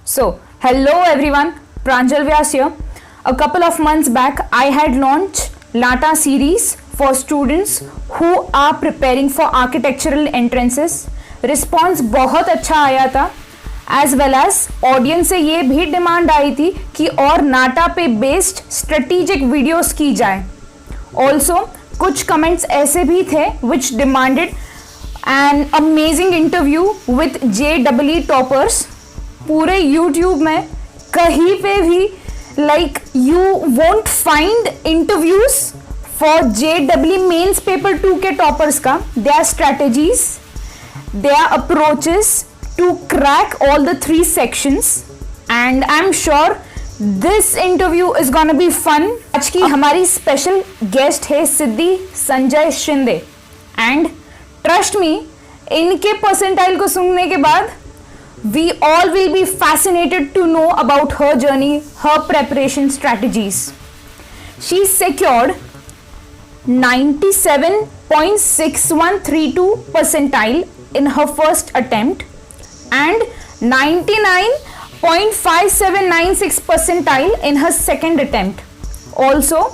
So, hello everyone, Pranjal Vyas here. A couple of months back, I had launched LATA series for students who are preparing for architectural entrances. Response बहुत अच्छा आया था, as well as audience से ये भी demand आई थी कि और नाटा पे बेस्ड स्ट्रेटेजिक वीडियोस की जाए. ऑल्सो कुछ कमेंट्स ऐसे भी थे which demanded an amazing interview with JEE toppers. पूरे यूट्यूब में कहीं पे भी like you won't find interviews for JEE mains paper 2 के टॉपर्स का. Their strategies, their approaches to crack all the 3 sections and I am sure this interview is gonna be fun. आज की हमारी स्पेशल गेस्ट है Siddhi Sanjay Shinde and trust me, इनके percentile को सुनने के बाद we all will be fascinated to know about her journey, her preparation strategies. She secured 97.6132 percentile in her first attempt and 99.5796 percentile in her second attempt. Also,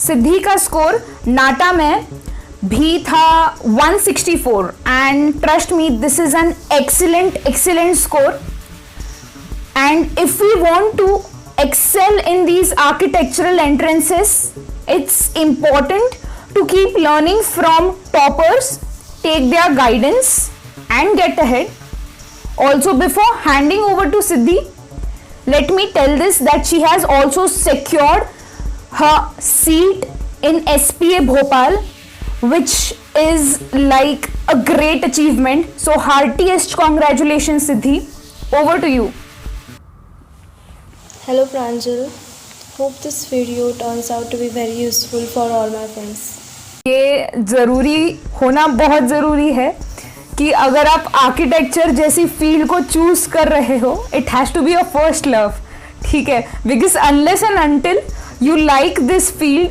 सिद्धि का score नाटा में भी था 164 and trust me, this is an excellent score. And if we want to excel in these architectural entrances, it's important to keep learning from toppers, take their guidance and get ahead. Also, before handing over to Siddhi, let me tell this that she has also secured her seat in SPA Bhopal, which is like a great achievement. So heartiest congratulations Siddhi. Over to you. Hello Pranjal. Hope this video turns out to be very useful for all my friends. ये ज़रूरी होना बहुत ज़रूरी है कि अगर आप architecture जैसी फील्ड को चूज़ कर रहे हो, it has to be your first love. ठीक है, because unless and until you like this field,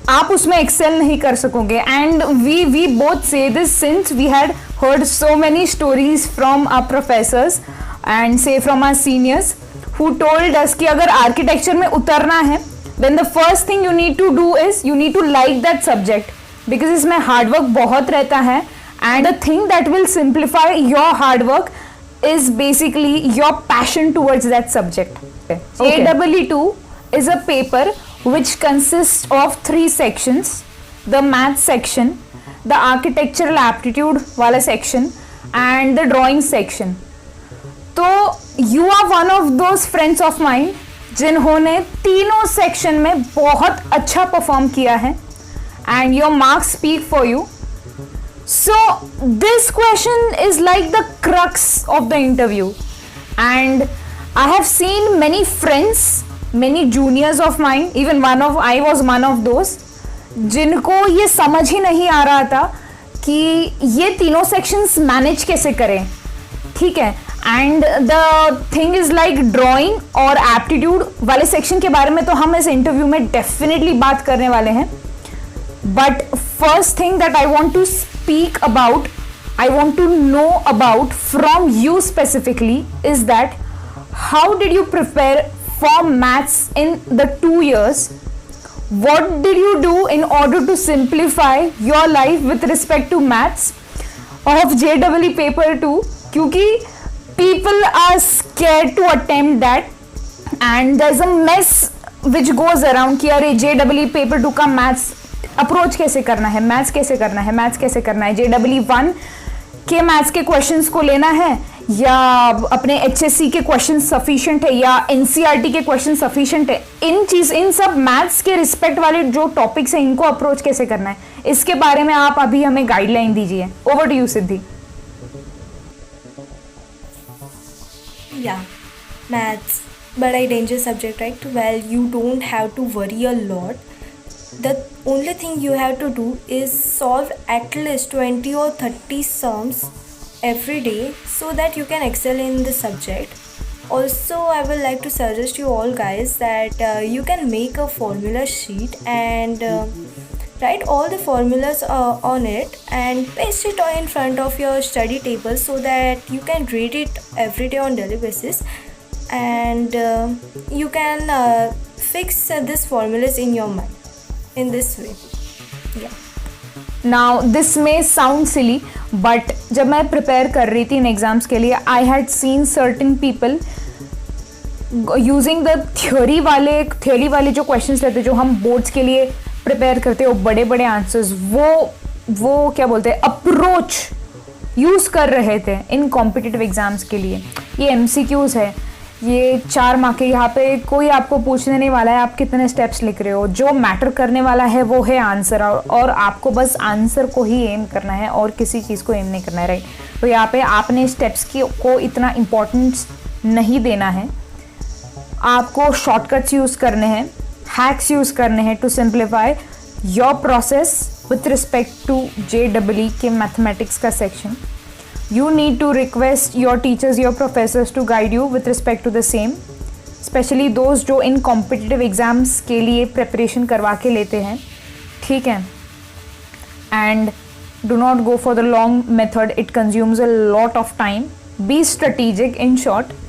आप उसमें एक्सेल नहीं कर सकोगे. And we both say this since we had heard so many stories from our professors and say from our seniors who told us कि अगर architecture में उतरना है then the first thing you need to do is you need to like that subject, because इसमें hard work बहुत रहता है. And the thing that will simplify your hard work is basically your passion towards that subject. JEE2 is a paper which consists of 3 sections: the math section, the architectural aptitude वाला section and the drawing section. तो you are one of those friends of mine जिन्होंने तीनों section में बहुत अच्छा perform किया है and your marks speak for you. So this question is like the crux of the interview, and I have seen many friends, many juniors of mine, even I was one of those जिनको ये समझ ही नहीं आ रहा था कि ये तीनों sections manage कैसे करें. ठीक है, and the thing is like drawing और aptitude वाले section के बारे में तो हम इस interview में definitely बात करने वाले हैं. But first thing that I want to speak about, I want to know about from you specifically is that how did you prepare for maths in the 2 years? What did you do in order to simplify your life with respect to maths of JEE paper 2? क्योंकि people are scared to attempt that and there's a mess which goes around कि अरे JEE paper 2 का maths approach कैसे करना है, maths कैसे करना है, मैथ्स कैसे करना है, JEE 1 के मैथ्स के क्वेश्चंस को लेना है या अपने HSC के क्वेश्चन सफिशिएंट है या NCERT के क्वेश्चन सफिशिएंट है. इन सब मैथ्स के रिस्पेक्ट वाले जो टॉपिक्स हैं इनको अप्रोच कैसे करना है, इसके बारे में आप अभी हमें गाइडलाइन दीजिए. Over to you Siddhi. Yeah, maths, बड़ा dangerous subject, right? Well, you don't have to worry a lot. The only thing you have to do is solve at least 20 or 30 sums every day so that you can excel in the subject. Also, I would like to suggest you all guys that you can make a formula sheet and write all the formulas on it and paste it in front of your study table so that you can read it every day on daily basis. and you can fix this formulas in your mind in this way. Yeah. Now this may sound silly, but जब मैं prepare कर रही थी इन exams के लिए, I had seen certain people using the theory वाले जो questions रहते जो हम बोर्ड्स के लिए प्रिपेयर करते हो, बड़े बड़े आंसर्स, वो क्या बोलते हैं, अप्रोच यूज़ कर रहे थे इन कॉम्पिटिटिव एग्ज़ाम्स के लिए. ये MCQs है, ये 4 मार्क के, यहाँ पे कोई आपको पूछने नहीं वाला है आप कितने स्टेप्स लिख रहे हो. जो मैटर करने वाला है वो है आंसर, और आपको बस आंसर को ही एम करना है और किसी चीज़ को एम नहीं करना है, राइट. तो यहाँ पे आपने स्टेप्स को इतना इम्पोर्टेंस नहीं देना है. आपको शॉर्टकट्स यूज़ करने हैं, हैक्स यूज़ करने हैं to simplify your process with respect to JEE के मैथमेटिक्स का section. You need to request your teachers, your professors to guide you with respect to the same, especially those जो इन competitive exams के लिए preparation करवा के लेते हैं, ठीक है. And do not go for the long method, it consumes a lot of time. Be strategic, in short.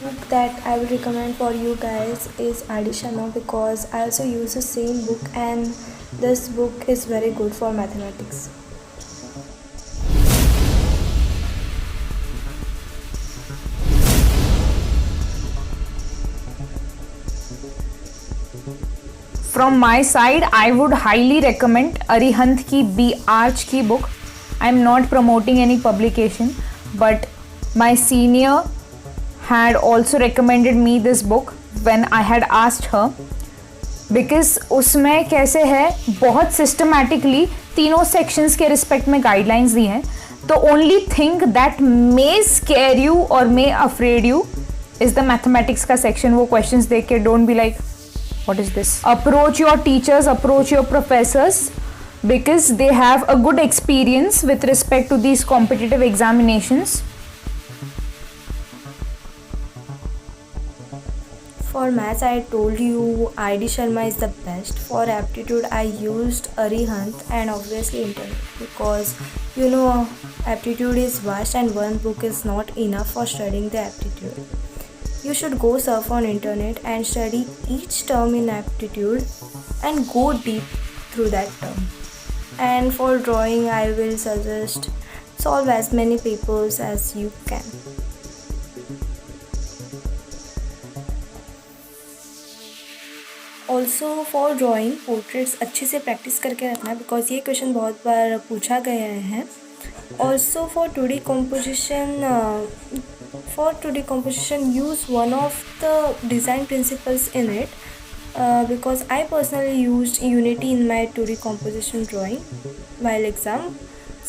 Book that I will recommend for you guys is ID Sharma, because I also use the same book and this book is very good for mathematics. From my side, I would highly recommend Arihant की B Arch की book. I am not promoting any publication, but my senior had also recommended me this book when I had asked her. Because उसमें कैसे है, बहुत systematically तीनों sections के respect में guidelines दी हैं. तो only thing that may scare you और may afraid you is the mathematics का सेक्शन. वो क्वेश्चंस देख के don't be like what is this. Approach your teachers, approach your professors, because they have a good experience with respect to these competitive examinations. For maths, I told you ID Sharma is the best. For aptitude, I used Arihant and obviously internet, because you know aptitude is vast and one book is not enough for studying the aptitude. You should go surf on internet and study each term in aptitude and go deep through that term. And for drawing, I will suggest solve as many papers as you can. Also for drawing portraits अच्छे से practice करके रखना, because ये question बहुत बार पूछा गया है. Also for 2D composition use one of the design principles in it, because I personally used Unity in my 2D composition drawing while exam.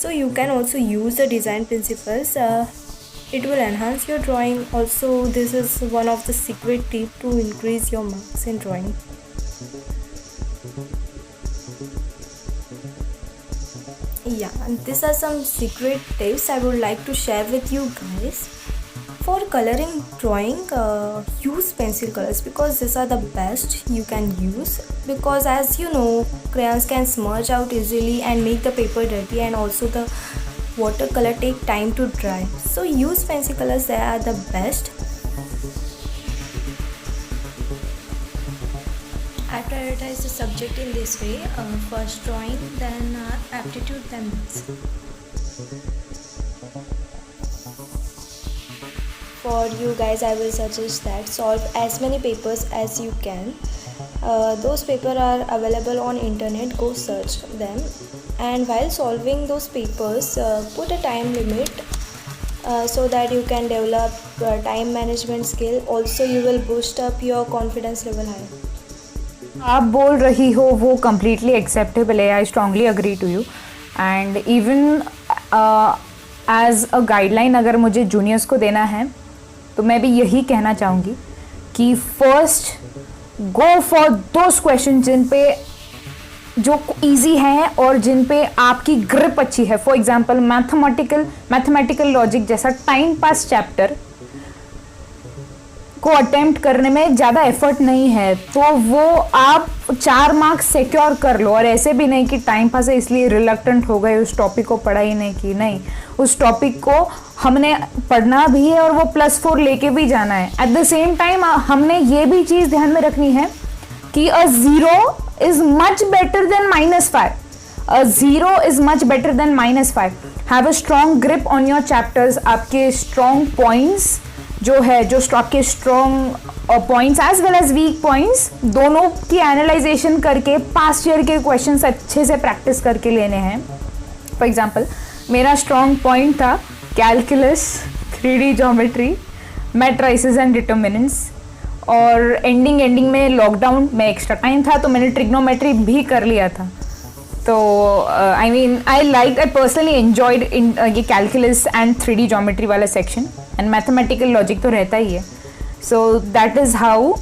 So you can also use the design principles. It will enhance your drawing. Also, this is one of the secret tip to increase your marks in drawing. Yeah, and these are some secret tips I would like to share with you guys. For coloring drawing, use pencil colors, because these are the best you can use, because as you know, crayons can smudge out easily and make the paper dirty, and also the watercolor take time to dry. So use pencil colors, they are the best. I prioritize the subject in this way, first drawing, then aptitude, then maths. For you guys, I will suggest that solve as many papers as you can. Those papers are available on internet, go search them, and while solving those papers, put a time limit so that you can develop time management skill. Also, you will boost up your confidence level higher. आप बोल रही हो वो completely acceptable है. I strongly agree to you. And even as a guideline अगर मुझे juniors को देना है तो मैं भी यही कहना चाहूँगी कि first go for those question जिन पे जो इजी हैं और जिन पे आपकी ग्रिप अच्छी है. फॉर एग्जांपल मैथमेटिकल लॉजिक जैसा टाइम पास चैप्टर को अटेम्प्ट करने में ज़्यादा एफर्ट नहीं है, तो वो आप 4 मार्क्स सिक्योर कर लो। और ऐसे भी नहीं कि टाइम पास है इसलिए रिलक्टेंट हो गए, उस टॉपिक को पढ़ा ही नहीं की, नहीं, उस टॉपिक को हमने पढ़ना भी है और वो +4 लेके भी जाना है। एट द सेम टाइम हमने ये भी चीज़ ध्यान में रखनी है कि a 0 is much better than -5. A 0 is much better than -5. Have a strong grip on your chapters. आपके strong points जो है, जो आपके strong points as well as weak points, दोनों की एनालाइजेशन करके पास्ट ईयर के क्वेश्चंस अच्छे से प्रैक्टिस करके लेने हैं। फॉर एग्जांपल मेरा स्ट्रॉन्ग पॉइंट था calculus, 3D geometry, matrices and determinants, और एंडिंग में लॉकडाउन में एक्स्ट्रा टाइम था तो मैंने ट्रिग्नोमेट्री भी कर लिया था। तो आई पर्सनली एंजॉयड इन ये कैलकुलस एंड 3D ज्योमेट्री वाला सेक्शन, एंड मैथमेटिकल लॉजिक तो रहता ही है। So that is how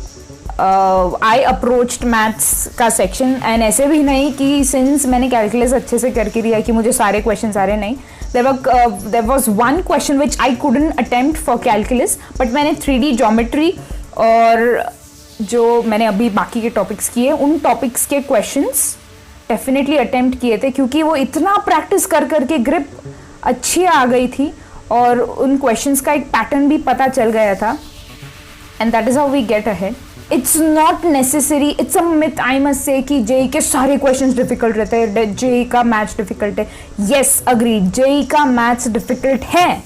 I approached maths का सेक्शन। एंड ऐसे भी नहीं कि सिंस मैंने कैलकुलस अच्छे से करके दिया कि मुझे सारे क्वेश्चन आ रहे, नहीं। There was one question which I couldn't attempt for calculus, but मैंने 3D ज्योमेट्री और जो मैंने अभी बाकी के टॉपिक्स किए उन टॉपिक्स के क्वेश्चंस डेफिनेटली अटेम्प्ट किए थे, क्योंकि वो इतना प्रैक्टिस कर करके ग्रिप अच्छी आ गई थी और उन क्वेश्चंस का एक पैटर्न भी पता चल गया था। And that is how we get ahead. It's not necessary, it's a myth I must say कि जेई के सारे क्वेश्चंस डिफिकल्ट रहते हैं, जेई का मैथ्स डिफिकल्ट है। येस अग्रीड, जेई का मैथ्स डिफिकल्ट है,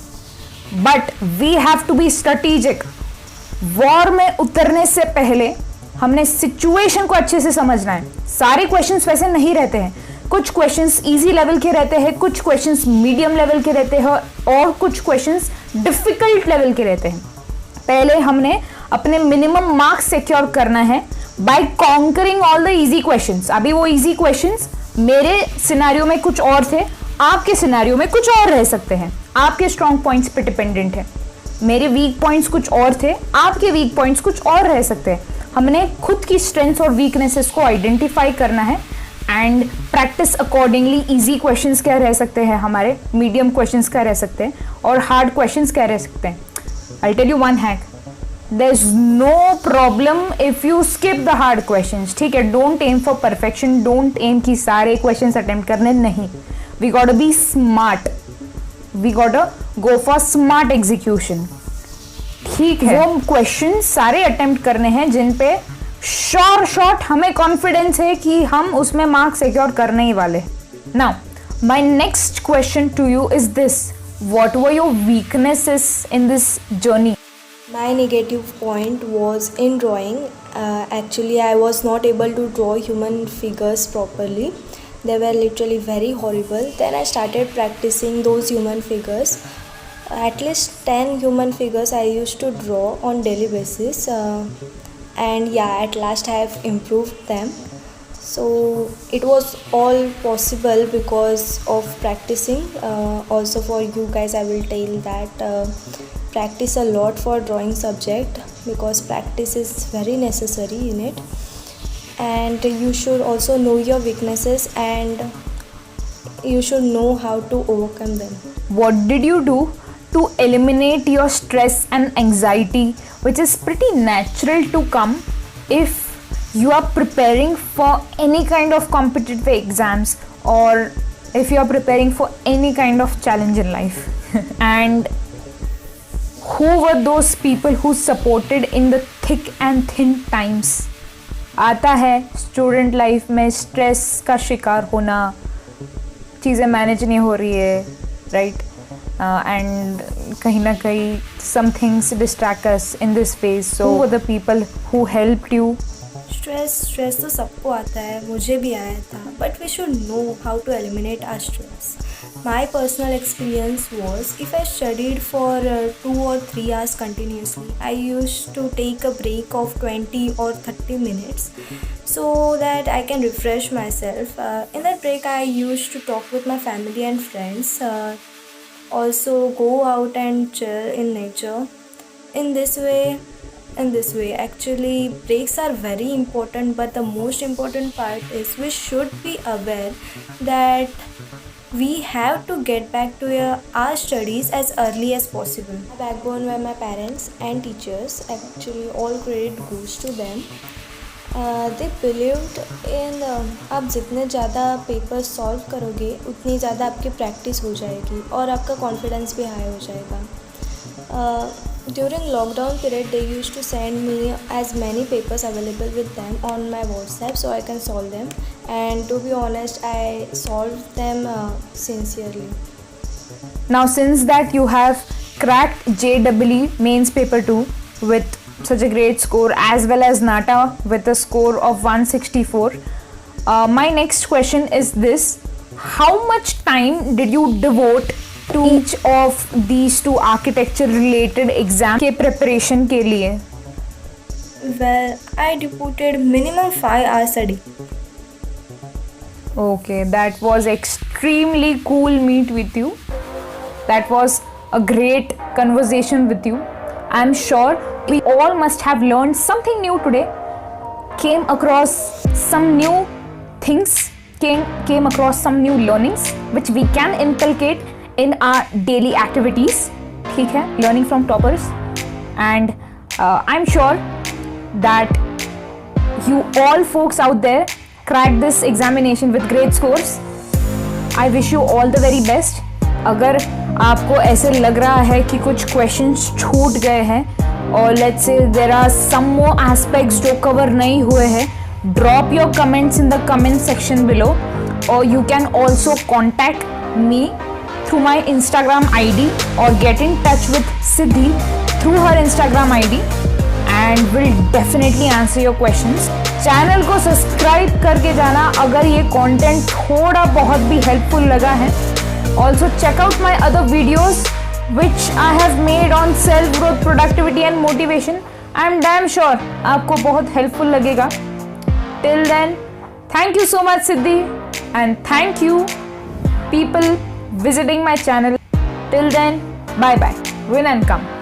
but we have to be strategic. War में उतरने से पहले हमने सिचुएशन को अच्छे से समझना है। सारे क्वेश्चंस वैसे नहीं रहते हैं, कुछ क्वेश्चंस इजी लेवल के रहते हैं, कुछ क्वेश्चंस मीडियम लेवल के रहते हैं और कुछ क्वेश्चंस डिफिकल्ट लेवल के रहते हैं। पहले हमने अपने मिनिमम मार्क्स सिक्योर करना है by conquering all the easy questions. अभी वो इजी क्वेश्चंस मेरे सिनेरियो में कुछ और थे, आपके सिनेरियो में कुछ और रह सकते हैं, आपके स्ट्रॉन्ग पॉइंट्स पे डिपेंडेंट है। मेरे वीक पॉइंट्स कुछ और थे, आपके वीक पॉइंट्स कुछ और रह सकते हैं। हमने खुद की स्ट्रेंथ्स और वीकनेसेस को आइडेंटिफाई करना है and practice accordingly. Easy questions क्या रह सकते हैं हमारे, मीडियम क्वेश्चंस क्या रह सकते हैं और हार्ड क्वेश्चंस क्या रह सकते हैं। I tell you one hack, there is no problem if you skip the hard questions, ठीक है। Don't aim for perfection, don't aim कि सारे क्वेश्चंस अटेम्प्ट करने, नहीं। We got to be smart, we got to go for smart execution, ठीक है। वो question सारे अटेम्प्ट करने हैं जिन पे शॉर्ट हमें कॉन्फिडेंस है कि हम उसमें मार्क्स सिक्योर करने ही वाले। Now my next question to you is this, what were your weaknesses in this journey? My negative point was in drawing. Actually, I was not able to draw human figures properly. They were literally very horrible. Then I started practicing those human figures. At least 10 human figures I used to draw on daily basis. And yeah, at last I have improved them. So it was all possible because of practicing. Also for you guys, I will tell that practice a lot for drawing subject because practice is very necessary in it. And you should also know your weaknesses and you should know how to overcome them. What did you do to eliminate your stress and anxiety, which is pretty natural to come if you are preparing for any kind of competitive exams or if you are preparing for any kind of challenge in life? And who were those people who supported in the thick and thin times? आता है student life में stress का शिकार होना, चीज़ें manage नहीं हो रही है, राइट? एंड कहीं ना कहीं some things distract us in this phase. So who were the people who helped you? Stress तो सबको आता है, मुझे भी आया था, but we should know how to eliminate our stress. My personal experience was if I studied for 2 or 3 hours continuously, I used to take a break of 20 or 30 minutes so that I can refresh myself. In that break I used to talk with my family and friends, also go out and chill in nature. In this way actually breaks are very important, but the most important part is we should be aware that we have to get back to our studies as early as possible. My backbone were my parents and teachers. Actually, all credit goes to them. They believed in आप जितने ज़्यादा papers solve करोगे उतनी ज़्यादा आपकी practice हो जाएगी और आपका कॉन्फिडेंस भी हाई हो जाएगा. During lockdown period, they used to send me as many papers available with them on my WhatsApp so I can solve them. And to be honest, I solved them sincerely. Now, since that you have cracked JEE mains paper 2 with such a great score, as well as NATA with a score of 164, my next question is this: how much time did you devote to each of these two architecture related exam के preparation के लिए? Well, I devoted minimum 5 hours a day. Okay, that was extremely cool meet with you. That was a great conversation with you. I'm sure we all must have learned something new today, came across some new things, came across some new learnings which we can inculcate in our daily activities. ठीक है, learning from toppers. And I'm sure that you all folks out there cracked this examination with great scores. I wish you all the very best. अगर आपको ऐसे लग रहा है कि कुछ क्वेश्चंस छूट गए हैं और let's say there are some more aspects जो कवर नहीं हुए हैं, drop your comments in the comment section below, और you can also contact me through my Instagram ID or get in touch with Siddhi through her Instagram ID and will definitely answer your questions. Channel को subscribe करके जाना अगर ये content थोड़ा बहुत भी helpful लगा है. Also check out my other videos which I have made on self growth, productivity and motivation. I am damn sure आपको बहुत हेल्पफुल लगेगा. Till then, thank you so much Siddhi, and thank you people visiting my channel. Till then, bye bye. Win and come.